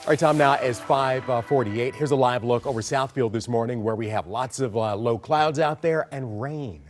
All right, time now is 5:48. Here's a live look over Southfield this morning where we have lots of low clouds out there and rain.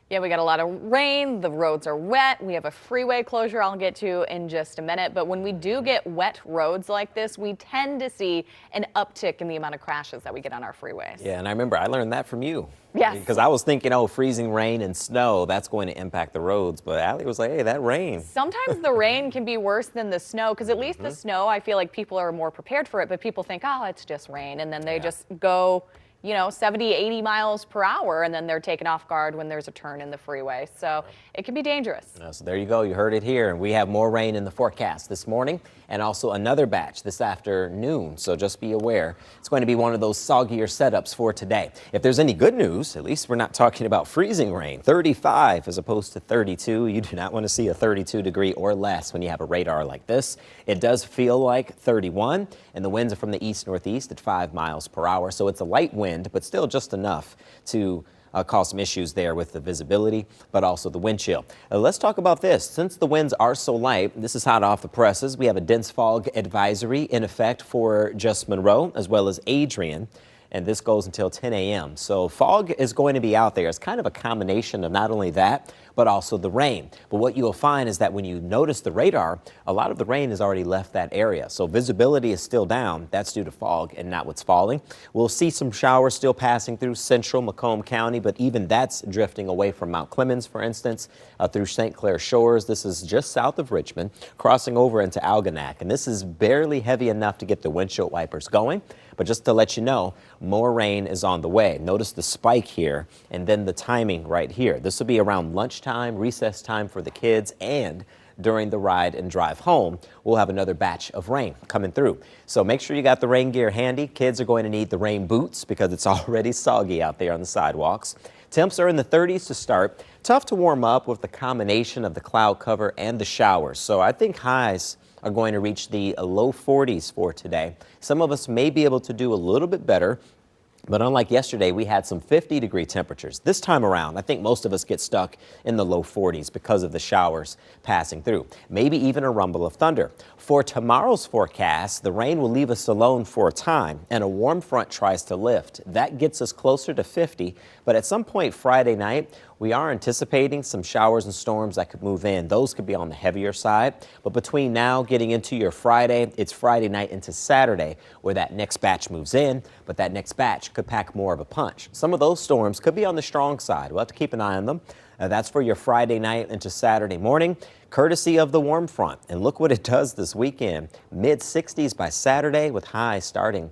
Yeah, we got a lot of rain. The roads are wet. We have a freeway closure I'll get to in just a minute. But when we do get wet roads like this, we tend to see an uptick in the amount of crashes that we get on our freeways. Yeah, and I remember I learned that from you. Yes. Because I was thinking, oh, freezing rain and snow, that's going to impact the roads. But Allie was like, hey, that rain. Sometimes the rain can be worse than the snow because at least the snow, I feel like people are more prepared for it. But people think, oh, it's just rain. And then they just go, 70, 80 miles per hour, and then they're taken off guard when there's a turn in the freeway. So it can be dangerous. So there you go. You heard it here. And we have more rain in the forecast this morning and also another batch this afternoon. So just be aware. It's going to be one of those soggier setups for today. If there's any good news, at least we're not talking about freezing rain. 35 as opposed to 32. You do not want to see a 32 degree or less when you have a radar like this. It does feel like 31, and the winds are from the east-northeast at 5 miles per hour. So it's a light wind, but still just enough to cause some issues there with the visibility, but also the wind chill. Let's talk about this. Since the winds are so light, this is hot off the presses. We have a dense fog advisory in effect for just Monroe as well as Adrian. And this goes until 10 a.m. So fog is going to be out there. It's kind of a combination of not only that, but also the rain. But what you'll find is that when you notice the radar, a lot of the rain has already left that area. So visibility is still down. That's due to fog and not what's falling. We'll see some showers still passing through central Macomb County, but even that's drifting away from Mount Clemens, for instance, through St. Clair Shores. This is just south of Richmond, crossing over into Algonac. And this is barely heavy enough to get the windshield wipers going. But just to let you know, more rain is on the way. Notice the spike here and then the timing right here. This will be around lunchtime, recess time for the kids, and during the ride and drive home, we'll have another batch of rain coming through. So make sure you got the rain gear handy. Kids are going to need the rain boots because it's already soggy out there on the sidewalks. Temps are in the 30s to start. Tough to warm up with the combination of the cloud cover and the showers. So I think highs are going to reach the low 40s for today. Some of us may be able to do a little bit better, but unlike yesterday, we had some 50-degree temperatures. This time around, I think most of us get stuck in the low 40s because of the showers passing through. Maybe even a rumble of thunder. For tomorrow's forecast, the rain will leave us alone for a time, and a warm front tries to lift. That gets us closer to 50, but at some point Friday night, we are anticipating some showers and storms that could move in. Those could be on the heavier side. But between now getting into your Friday, it's Friday night into Saturday where that next batch moves in, but that next batch could pack more of a punch. Some of those storms could be on the strong side. We'll have to keep an eye on them. That's for your Friday night into Saturday morning, courtesy of the warm front. And look what it does this weekend. Mid-60s by Saturday with highs starting